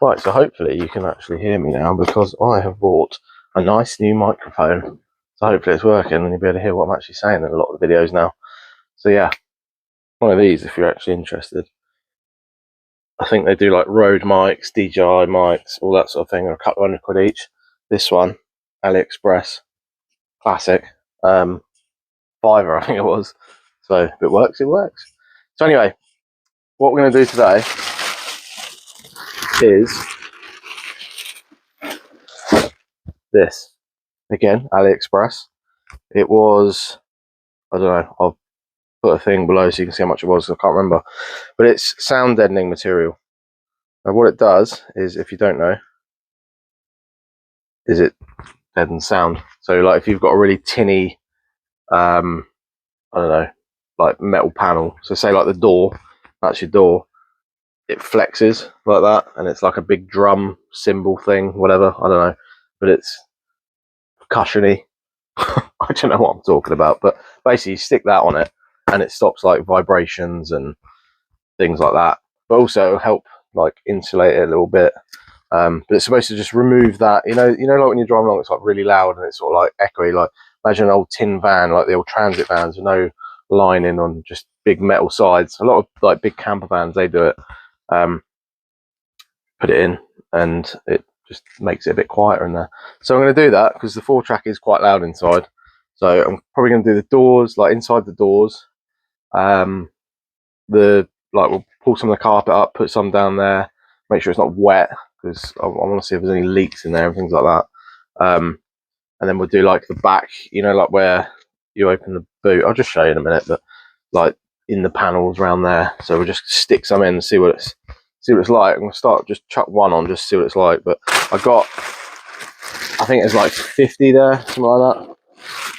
Right, so hopefully you can actually hear me now, because I have bought a nice new microphone. So hopefully it's working and you'll be able to hear what I'm actually saying in a lot of the videos now. So yeah, one of these if you're actually interested. I think they do like Rode mics, DJI mics, all that sort of thing, or a couple £100 each. This one, AliExpress, classic, £5 I think it was. So if it works, it works. So anyway, what we're going to do today is this. Again, AliExpress. It was, I don't know, I'll put a thing below so you can see how much it was. I can't remember, but it's sound deadening material. And what it does is, if you don't know, is it deadens sound. So like if you've got a really tinny, I don't know, like metal panel, so say like the door, that's your door, it flexes like that, and it's like a big drum cymbal thing, whatever, I don't know, but it's percussion-y. I don't know what I'm talking about, but basically you stick that on it and it stops like vibrations and things like that, but also it'll help like insulate it a little bit. But it's supposed to just remove that, you know, like when you drive along, it's like really loud and it's sort of like echoey. Like imagine an old tin van, like the old transit vans with no lining on, just big metal sides. A lot of like big camper vans, they do it. Put it in and it just makes it a bit quieter in there. So I'm going to do that because the 4-track is quite loud inside. So I'm probably going to do the doors, like inside the doors. We'll pull some of the carpet up, put some down there, make sure it's not wet, because I want to see if there's any leaks in there and things like that. And then we'll do like the back, you know, like where you open the boot. I'll just show you in a minute, but like in the panels around there. So we'll just stick some in and see what it's like. I'm gonna start, just chuck one on, just see what it's like. But I think it's like 50 there, something like that.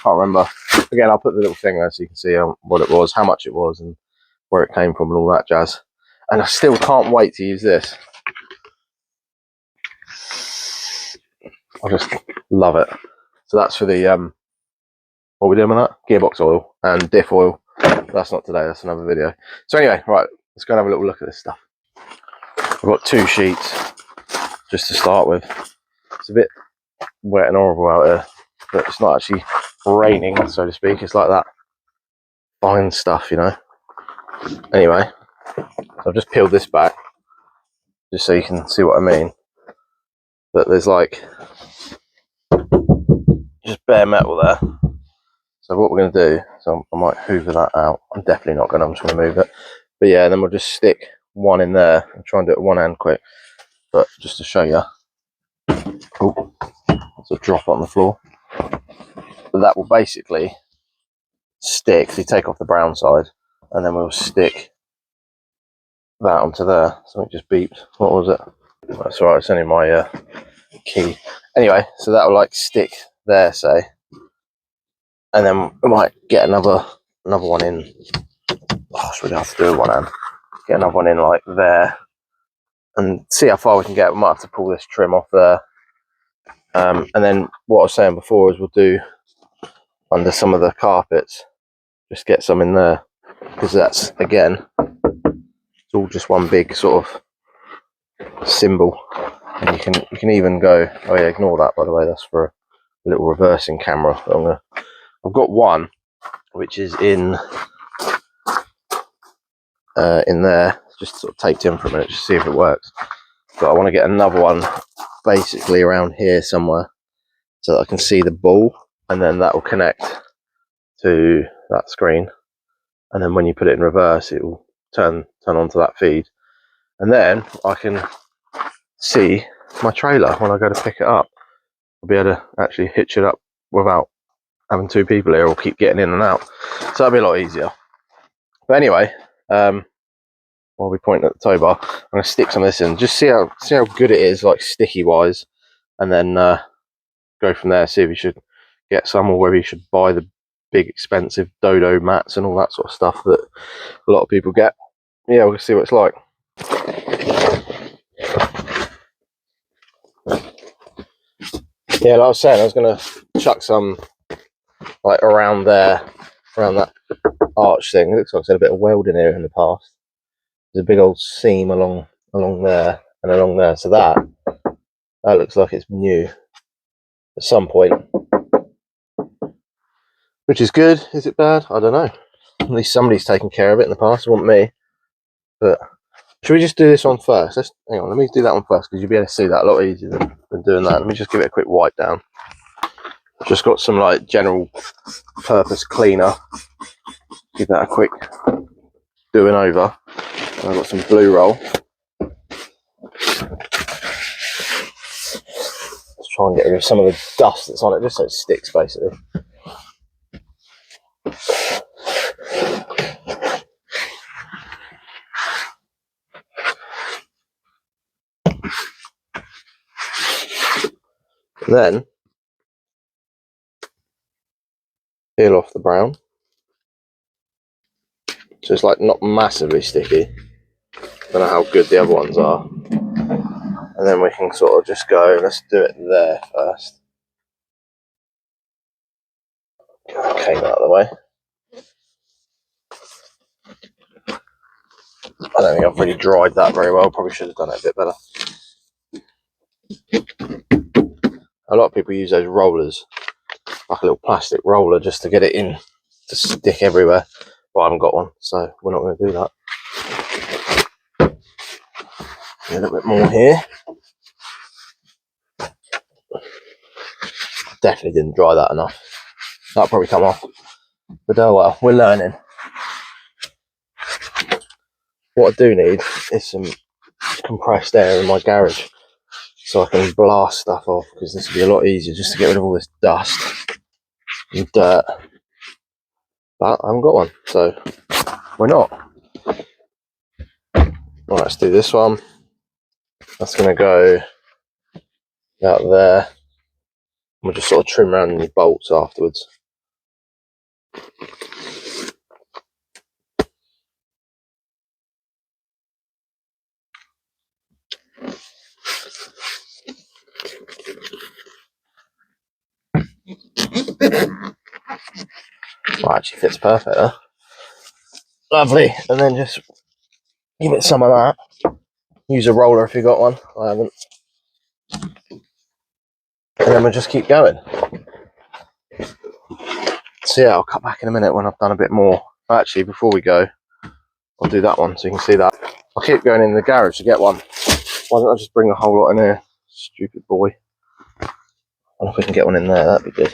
Can't remember. Again, I'll put the little thing there so you can see what it was, how much it was, and where it came from and all that jazz. And I still can't wait to use this. I just love it. So that's for the what are we doing with that? Gearbox oil and diff oil. That's not today, that's another video. So anyway, right, let's go and have a little look at this stuff. I've got 2 sheets just to start with. It's a bit wet and horrible out here, but it's not actually raining, so to speak. It's like that fine stuff, you know. Anyway, so I've just peeled this back just so you can see what I mean. But there's like just bare metal there. So what we're going to do, so I might hoover that out. I'm definitely not going to, I'm just going to move it. But yeah, and then we'll just stick one in there and try and do it one hand quick. But just to show you, oh, there's a drop on the floor. But that will basically stick, so you take off the brown side, and then we'll stick that onto there. Something just beeped. What was it? That's all right, it's only my key. Anyway, so that will like stick there, say. And then we might get another one in. Oh, it's really hard to do with one hand. Get another one in like there, and see how far we can get. We might have to pull this trim off there. And then what I was saying before is we'll do under some of the carpets, just get some in there, because that's, again, it's all just one big sort of symbol. And you can even go, oh yeah, ignore that by the way, that's for a little reversing camera. I've got one which is in there, just sort of taped in for a minute, just see if it works. But I want to get another one basically around here somewhere, so that I can see the ball, and then that will connect to that screen, and then when you put it in reverse, it will turn onto that feed, and then I can see my trailer when I go to pick it up. I'll be able to actually hitch it up without having 2 people here or keep getting in and out, so that'll be a lot easier. But anyway, while we point at the tow bar, I'm going to stick some of this in, just see how good it is, like sticky wise, and then go from there, see if you should get some, or whether you should buy the big expensive dodo mats and all that sort of stuff that a lot of people get. Yeah, we'll see what it's like. Yeah, like I was saying, I was going to chuck some like around there, around that arch thing. It looks like it's had a bit of welding here in the past. There's a big old seam along there, and along there. So that looks like it's new at some point, which is good. Is it bad? I don't know. At least somebody's taken care of it in the past. It wasn't me. But should we just do this one first? Hang on, let me do that one first, because you'll be able to see that a lot easier than doing that. Let me just give it a quick wipe down. Just got some like general purpose cleaner. Give that a quick doing over. And I've got some blue roll. Let's try and get rid of some of the dust that's on it, just so it sticks basically. And then peel off the brown. So it's like not massively sticky. Don't know how good the other ones are. And then we can sort of just go, let's do it there first. Get that cane out of the way. I don't think I've really dried that very well. Probably should have done it a bit better. A lot of people use those rollers, like a little plastic roller, just to get it in to stick everywhere. But I haven't got one, so we're not going to do that. A little bit more here. Definitely didn't dry that enough. That'll probably come off. But oh well, we're learning. What I do need is some compressed air in my garage, so I can blast stuff off, because this will be a lot easier just to get rid of all this dust and dirt. But I haven't got one, so we're not. Right, let's do this one. That's going to go out there. We'll just sort of trim around any bolts afterwards. Well, actually fits perfect, huh? Lovely. And then just give it some of that. Use a roller if you got one. I haven't. And then we'll just keep going. So yeah, I'll cut back in a minute when I've done a bit more. Actually, before we go, I'll do that one so you can see that. I'll keep going in the garage to get one. Why don't I just bring a whole lot in here? Stupid boy. I don't know if we can get one in there, that'd be good.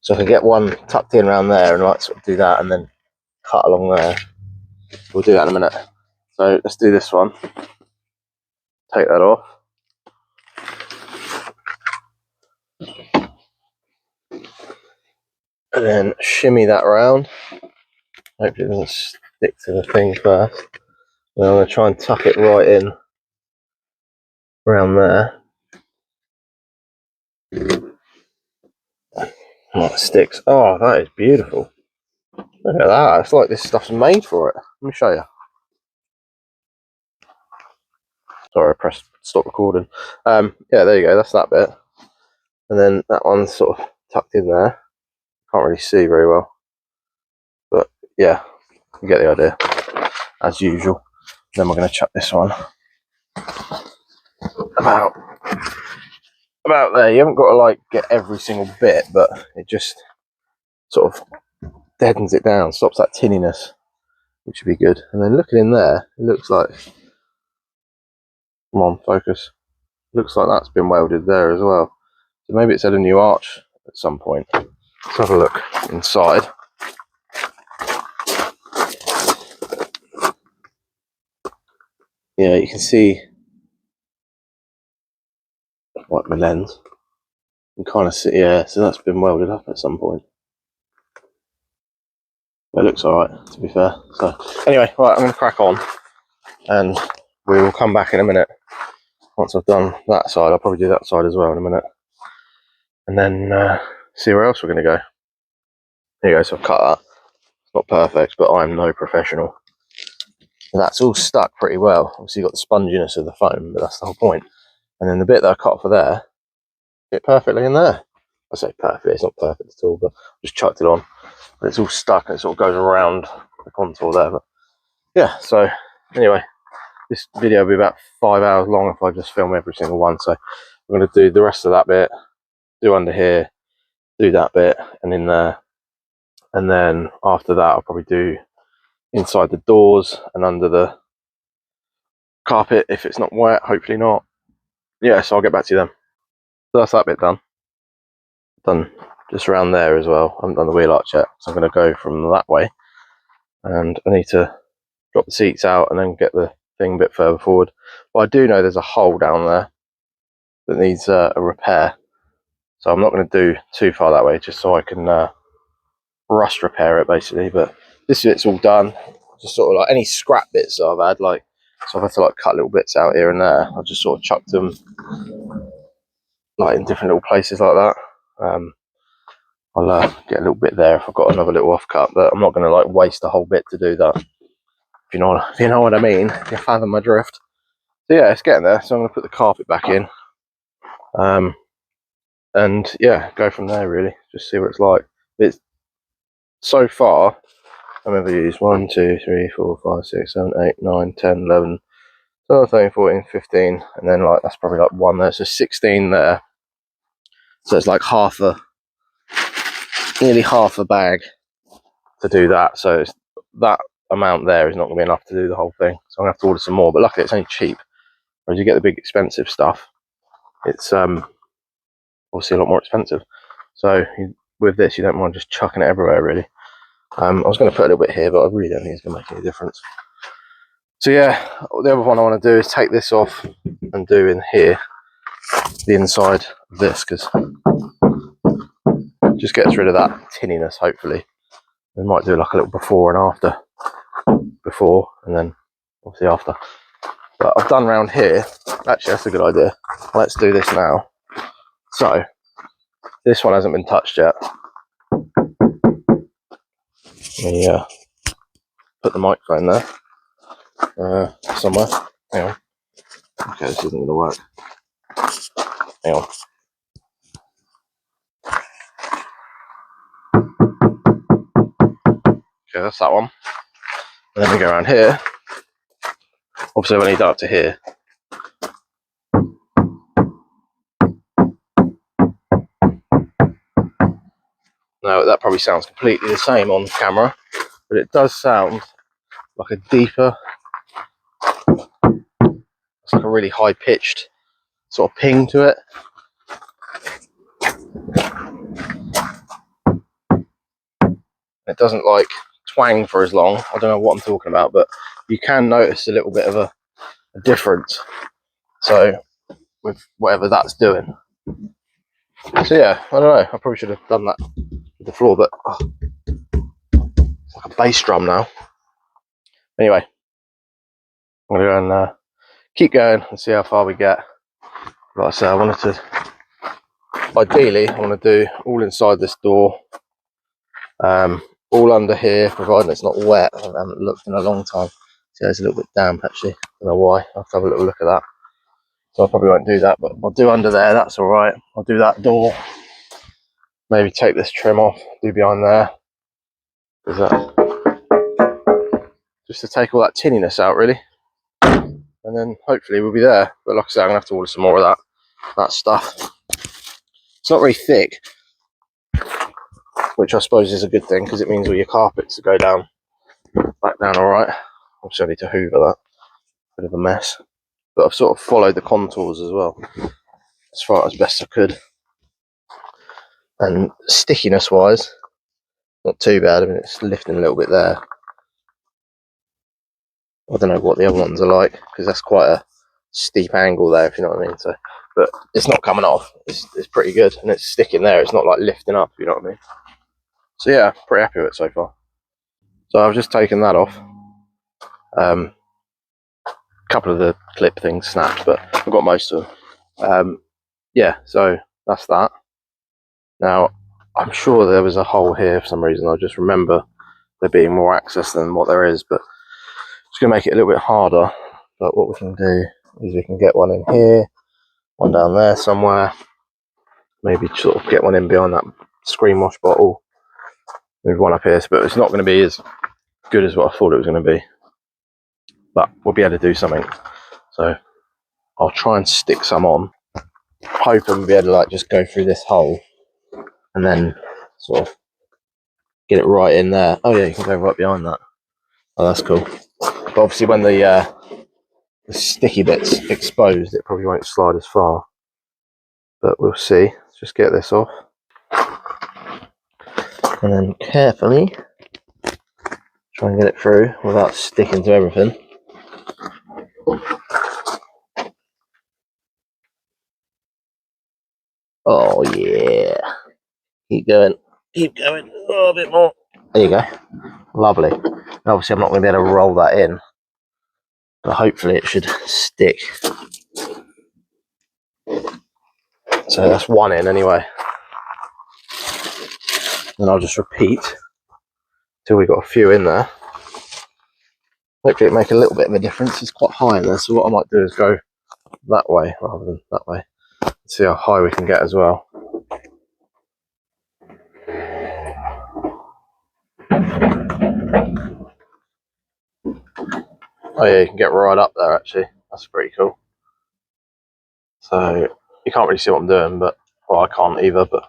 So I can get one tucked in around there and like sort of do that and then cut along there. We'll do that in a minute. So let's do this one. Take that off. And then shimmy that around. Hopefully it doesn't stick to the thing first. Then I'm going to try and tuck it right in around there. Oh, it sticks. Oh, that is beautiful. Look at that. It's like this stuff's made for it. Let me show you. Sorry, I pressed stop recording. Yeah, there you go. That's that bit. And then that one's sort of tucked in there. Can't really see very well. But yeah, you get the idea. As usual. Then we're going to chuck this one about there. You haven't got to like get every single bit, but it just sort of deadens it down, stops that tinniness, which would be good. And then looking in there, it looks like, come on, focus. Looks like that's been welded there as well. So maybe it's had a new arch at some point. Let's have a look inside. Yeah, you can see like my lens. You can kind of see, yeah, so that's been welded up at some point. But it looks alright, to be fair. So anyway, right, I'm going to crack on and we will come back in a minute. Once I've done that side, I'll probably do that side as well in a minute. And then see where else we're going to go. There you go, so I've cut that. It's not perfect, but I'm no professional. And that's all stuck pretty well. Obviously you've got the sponginess of the foam, but that's the whole point. And then the bit that I cut for there, fit perfectly in there. I say perfect, it's not perfect at all, but I just chucked it on. But it's all stuck and it sort of goes around the contour there. But yeah, so anyway, this video will be about 5 hours long if I just film every single one. So I'm going to do the rest of that bit, do under here, do that bit, and in there, and then after that I'll probably do inside the doors and under the carpet if it's not wet. Hopefully not. Yeah, so I'll get back to you then. So that's that bit done. Done just around there as well. I haven't done the wheel arch yet, so I'm going to go from that way, and I need to drop the seats out and then get the thing a bit further forward. But I do know there's a hole down there that needs a repair, so I'm not going to do too far that way, just so I can rust repair it basically. But this bit's all done. Just sort of like any scrap bits that I've had, like, so I've had to like cut little bits out here and there. I just sort of chucked them like in different little places like that. I'll get a little bit there if I've got another little offcut, but I'm not going to like waste a whole bit to do that. If you know what I mean, if you fathom my drift. So yeah, it's getting there. So I'm going to put the carpet back in, and yeah, go from there really. Just see what it's like. It's so far. I've ever used 1, 2, 3, 4, 5, 6, 7, 8, 9, 10, 11, 12, 13, 14, 15, and then like that's probably like 1 there. So 16 there. So it's like nearly half a bag to do that. So it's, that amount there is not going to be enough to do the whole thing. So I'm going to have to order some more. But luckily it's only cheap. Whereas you get the big expensive stuff, it's obviously a lot more expensive. So with this, you don't mind just chucking it everywhere really. I was going to put a little bit here, but I really don't think it's going to make any difference. So yeah, the other one I want to do is take this off and do in here the inside of this, because just gets rid of that tinniness. Hopefully we might do like a little before and after, before and then obviously after. But I've done round here. Actually, that's a good idea. Let's do this now. So this one hasn't been touched yet. Let me put the microphone there somewhere. Hang on. Okay, this isn't going to work. Hang on. Okay, that's that one. And then we go around here. Obviously, when you go up to here, now that probably sounds completely the same on camera, but it does sound like a deeper, it's like a really high pitched sort of ping to it. It doesn't like twang for as long. I don't know what I'm talking about, but you can notice a little bit of a difference. So with whatever that's doing. So yeah, I don't know. I probably should have done that with the floor, but it's like a bass drum now. Anyway, I'm gonna go and keep going and see how far we get. Like I said, ideally I want to do all inside this door, all under here, providing it's not wet. I haven't looked in a long time. See, it's a little bit damp actually. I don't know why. I'll have to have a little look at that. So I probably won't do that, but I'll do under there. That's all right. I'll do that door. Maybe take this trim off, do behind there. Is that just to take all that tinniness out really, and then hopefully we'll be there. But like I said, I'm gonna have to order some more of that stuff. It's not very thick, which I suppose is a good thing, because it means all your carpets go down back down all right. Also I need to hoover that, bit of a mess, but I've sort of followed the contours as well as far as best I could. And stickiness wise, not too bad. I mean, it's lifting a little bit there. I don't know what the other ones are like, because that's quite a steep angle there, if you know what I mean. So, but it's not coming off. It's pretty good, and it's sticking there. It's not like lifting up, you know what I mean. So yeah, pretty happy with it so far. So I've just taken that off. A couple of the clip things snapped, but I've got most of them. Yeah, so that's that. Now, I'm sure there was a hole here for some reason. I just remember there being more access than what there is, but it's going to make it a little bit harder. But what we can do is we can get one in here, one down there somewhere, maybe sort of get one in behind that screen wash bottle, move one up here. But it's not going to be as good as what I thought it was going to be. but we'll be able to do something. So I'll try and stick some on, hoping we'll be able to like just go through this hole and then sort of get it right in there. Oh yeah, you can go right behind that. Oh, that's cool. But obviously when the sticky bit's exposed, it probably won't slide as far, but we'll see. Let's just get this off and then carefully try and get it through without sticking to everything. Oh yeah, keep going, oh, a bit more. There you go, lovely. And obviously I'm not going to be able to roll that in, but hopefully it should stick. So that's one in anyway. And I'll just repeat till we got a few in there. Hopefully it make a little bit of a difference. It's quite high in there, so what I might do is go that way rather than that way. See how high we can get as well. Oh yeah, you can get right up there actually. That's pretty cool. So you can't really see what I'm doing, but well, I can't either, but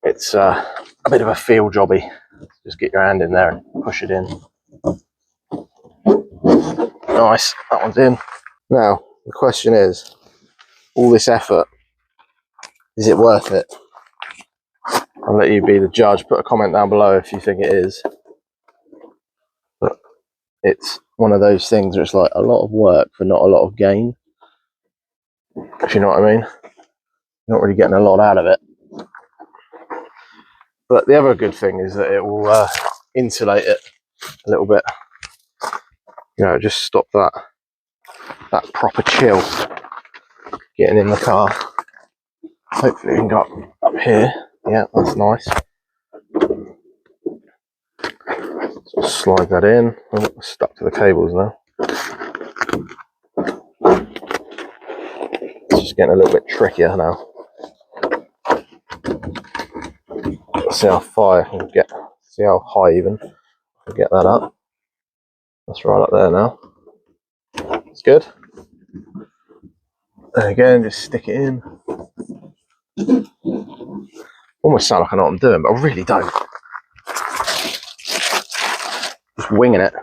it's a bit of a feel jobby. Just get your hand in there and push it in. Nice, that one's in. Now the question is, all this effort, is it worth it? I'll let you be the judge. Put a comment down below if you think it is. But it's one of those things where it's like a lot of work for not a lot of gain, if you know what I mean. You're not really getting a lot out of it. But the other good thing is that it will insulate it a little bit. You know, just stop that proper chill getting in the car. Hopefully we can go up here. Yeah, that's nice. So slide that in. Oh, we're stuck to the cables now. It's just getting a little bit trickier now. Let's see how far I can get. See how high even. I'll get that up. That's right up there now. It's good. And again, just stick it in. Almost sound like I know what I'm doing, but I really don't. Just winging it.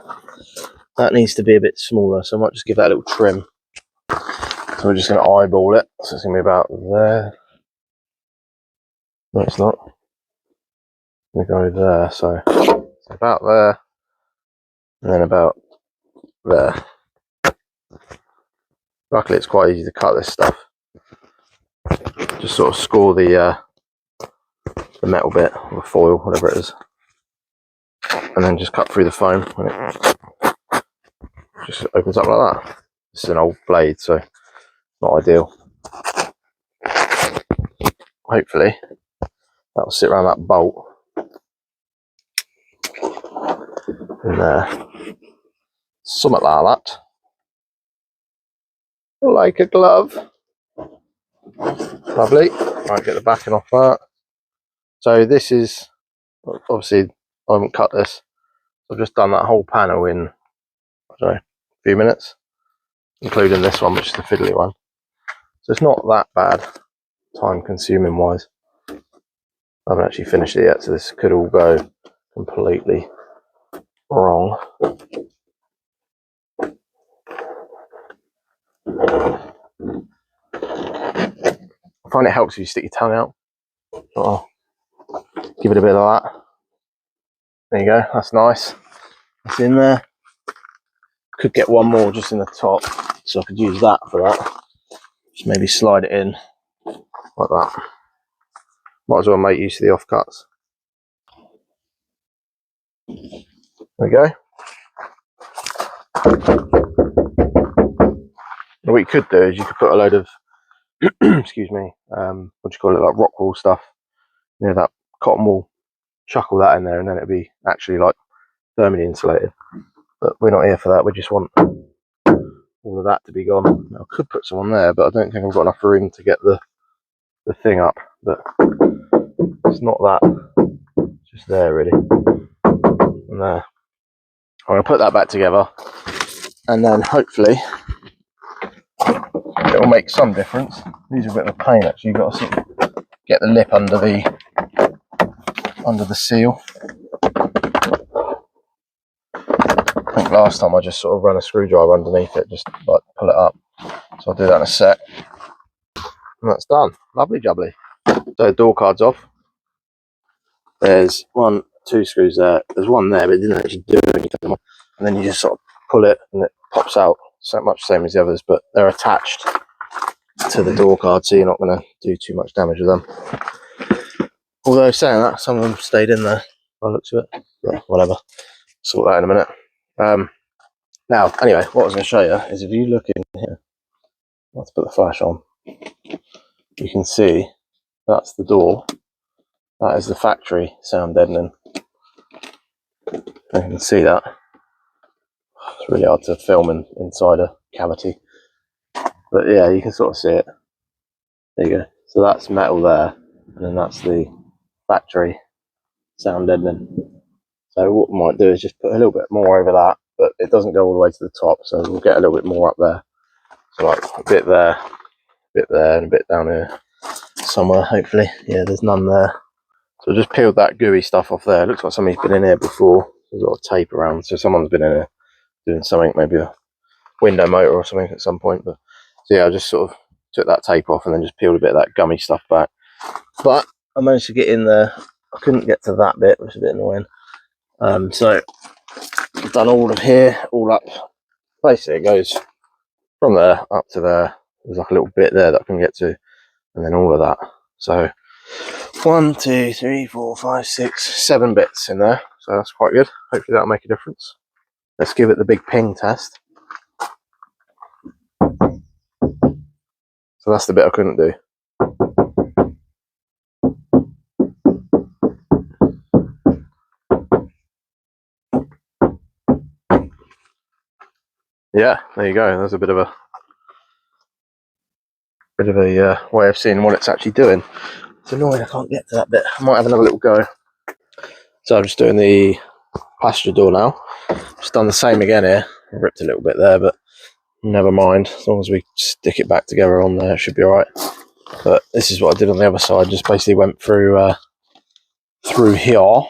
That needs to be a bit smaller, so I might just give that a little trim. So we're just going to eyeball it. So it's going to be about there. No, it's not. We go there, so it's about there, and then about there. Luckily, it's quite easy to cut this stuff. Just sort of score the metal bit, or the foil, whatever it is, and then just cut through the foam, and it just opens up like that. This is an old blade, so not ideal. Hopefully, that will sit around that bolt in there, something like that. Like a glove. Lovely. Right, get the backing off that. So this is, obviously I haven't cut this. I've just done that whole panel in, I don't know, a few minutes, including this one, which is the fiddly one. So it's not that bad, time consuming wise. I haven't actually finished it yet, so this could all go completely wrong. I find it helps if you stick your tongue out. Oh, give it a bit of that. There you go, that's nice. That's in there. Could get one more just in the top, so I could use that for that. Just maybe slide it in like that. Might as well make use of the offcuts. There we go. And what you could do is you could put a load of excuse me, what do you call it, like rock wool stuff, you know, that cotton wool, chuck all that in there and then it'd be actually like thermally insulated. But we're not here for that, we just want all of that to be gone. Now, I could put some on there, but I don't think I've got enough room to get the thing up, but it's not that, it's just there really. And there. I'm going to put that back together and then hopefully it will make some difference. These are a bit of a pain actually. You've got to sort of get the lip under the seal. I think last time I just sort of run a screwdriver underneath it, just like pull it up. So I'll do that in a sec. And that's done. Lovely jubbly. So door card's off. There's 1, 2 screws there. There's one there, but it didn't actually do anything. And then you just sort of pull it and it pops out. So much the same as the others, but they're attached to the door card, so you're not going to do too much damage with them. Although saying that, some of them stayed in there by the looks of it. But whatever. Sort that in a minute. Now, anyway, what I was going to show you is if you look in here, let's put the flash on. You can see that's the door. That is the factory sound deadening. You can see that. It's really hard to film inside a cavity. But yeah, you can sort of see it. There you go. So that's metal there, and then that's the factory sound deadening. So what we might do is just put a little bit more over that, but it doesn't go all the way to the top, so we'll get a little bit more up there. So like a bit there, and a bit down here somewhere, hopefully. Yeah, there's none there. So I just peeled that gooey stuff off there. It looks like somebody's been in here before. There's a lot of tape around, so someone's been in here doing something, maybe a window motor or something at some point. But so yeah, I just sort of took that tape off and then just peeled a bit of that gummy stuff back. But I managed to get in there. I couldn't get to that bit, which is a bit annoying. So I've done all of here, all up. Basically, it goes from there up to there. There's like a little bit there that I can get to, and then all of that. So 1, 2, 3, 4, 5, 6, 7 bits in there. So that's quite good. Hopefully that'll make a difference. Let's give it the big ping test. So that's the bit I couldn't do. Yeah, there you go. There's a bit of a way of seeing what it's actually doing. It's annoying I can't get to that bit. I might have another little go. So I'm just doing the passenger door now. Just done the same again here. I ripped a little bit there, but never mind. As long as we stick it back together on there, it should be alright. But this is what I did on the other side. Just basically went through here,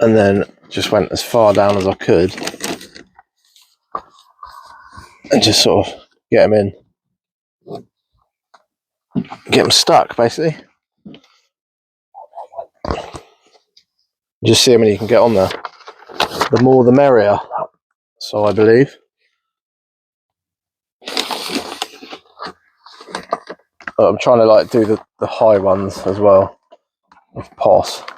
and then just went as far down as I could, and just sort of get them in, get them stuck, basically. Just see how many you can get on there. The more the merrier, so I believe. But I'm trying to like do the high ones as well, if possible.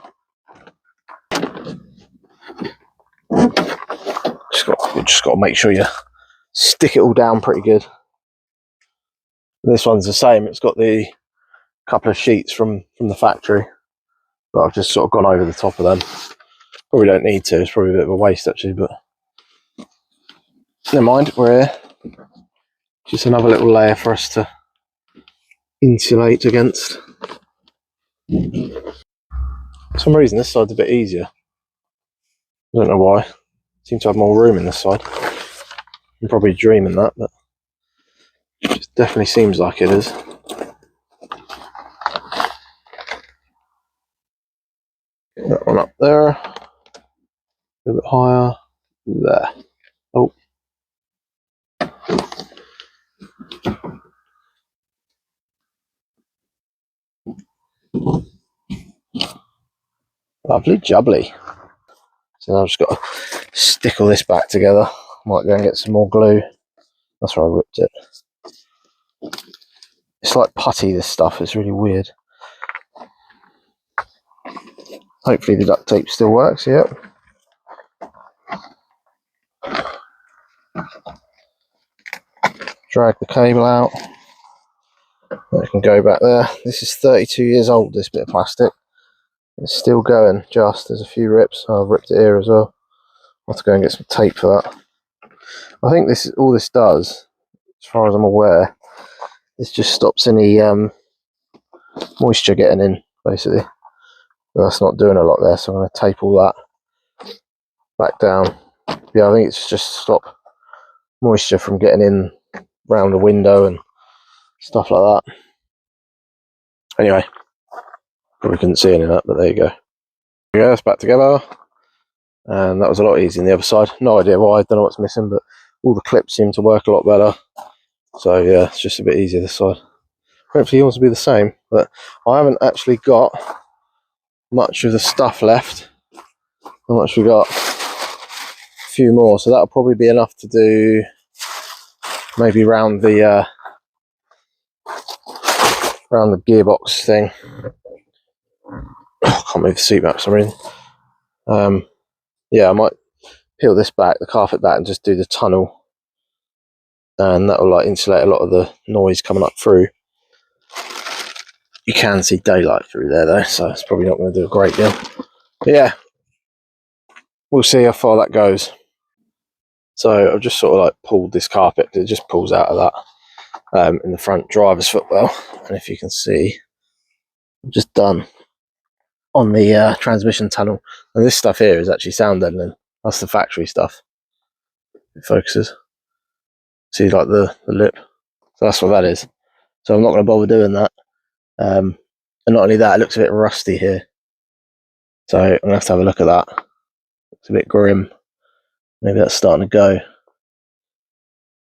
Just got to make sure you stick it all down pretty good. This one's the same. It's got the couple of sheets from the factory, but I've just sort of gone over the top of them. Probably don't need to. It's probably a bit of a waste actually, but never mind. We're here. Just another little layer for us to insulate against. For some reason this side's a bit easier. I don't know why. Seem to have more room in this side. I'm probably dreaming that, but it definitely seems like it is. Get that one up there. A little bit higher. There. Oh. Lovely jubbly. So now I've just got to stick all this back together. Might go and get some more glue. That's where I ripped it. It's like putty, this stuff. It's really weird. Hopefully the duct tape still works, yep. Drag the cable out. It can go back there. This is 32 years old, this bit of plastic. It's still going, just. There's a few rips. I've ripped it here as well. I'll have to go and get some tape for that. I think this is all this does, as far as I'm aware, is just stops any moisture getting in, basically. But that's not doing a lot there, so I'm going to tape all that back down. Yeah, I think it's just to stop moisture from getting in around the window and stuff like that. Anyway, probably couldn't see any of that, but there you go. Yeah, it's back together, and that was a lot easier on the other side. No idea why, I don't know what's missing, but all the clips seem to work a lot better. So yeah, it's just a bit easier this side. Hopefully yours will be the same, but I haven't actually got much of the stuff left. How much we got? A few more, so that'll probably be enough to do maybe round the gearbox thing. I can't move the seat back for some reason. Yeah, I might peel this back, the carpet back, and just do the tunnel, and that will like insulate a lot of the noise coming up through. You can see daylight through there though, so it's probably not going to do a great deal. But yeah, we'll see how far that goes. So I've just sort of like pulled this carpet, it just pulls out of that in the front driver's footwell, and if you can see, I'm just done on the transmission tunnel, and this stuff here is actually sound deadening. That's the factory stuff. It focuses. See, like the lip. So that's what that is. So I'm not going to bother doing that. And not only that, it looks a bit rusty here. So I'm going to have a look at that. It's a bit grim. Maybe that's starting to go.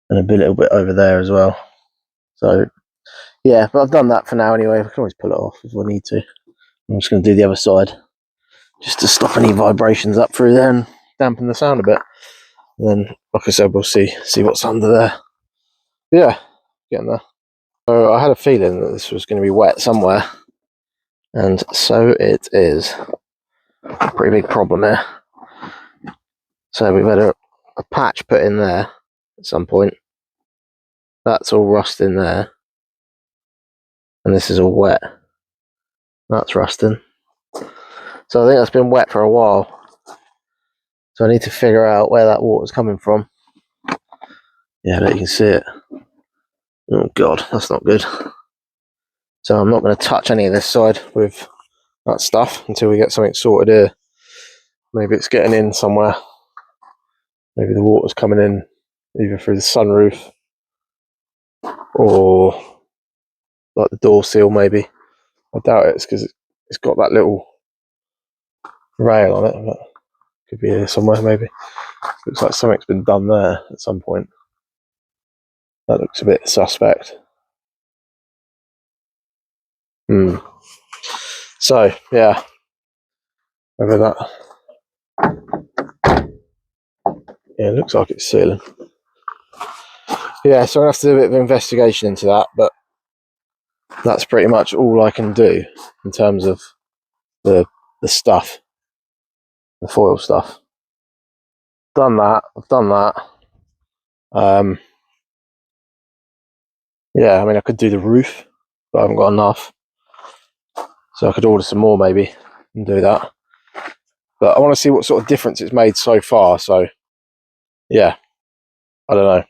And a little bit over there as well. So yeah, but I've done that for now anyway. I can always pull it off if I need to. I'm just going to do the other side, just to stop any vibrations up through there and dampen the sound a bit. And then, like I said, we'll see what's under there. Yeah, getting there. So I had a feeling that this was going to be wet somewhere, and so it is. Pretty big problem here. So we've had a patch put in there at some point. That's all rust in there, and this is all wet. That's rusting. So I think that's been wet for a while. So I need to figure out where that water's coming from. Yeah, there you can see it. Oh god, that's not good. So I'm not going to touch any of this side with that stuff until we get something sorted here. Maybe it's getting in somewhere. Maybe the water's coming in either through the sunroof or like the door seal maybe. I doubt it's because it's got that little rail on it, but it could be here somewhere maybe. Looks like something's been done there at some point. That looks a bit suspect. So yeah, over that. Yeah, it looks like it's sealing. Yeah, so I'm going to have to do a bit of investigation into that, but that's pretty much all I can do in terms of the stuff, the foil stuff. Done that, I've done that. Yeah, I mean I could do the roof, but I haven't got enough. So I could order some more maybe and do that. But I want to see what sort of difference it's made so far, so yeah, I don't know.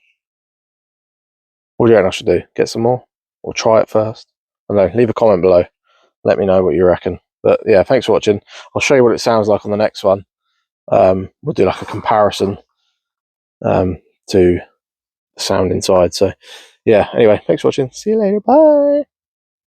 What do you reckon I should do? Get some more? Or try it first? I don't know, leave a comment below. Let me know what you reckon. But yeah, thanks for watching. I'll show you what it sounds like on the next one. We'll do like a comparison to the sound inside. So yeah, anyway, thanks for watching. See you later. Bye.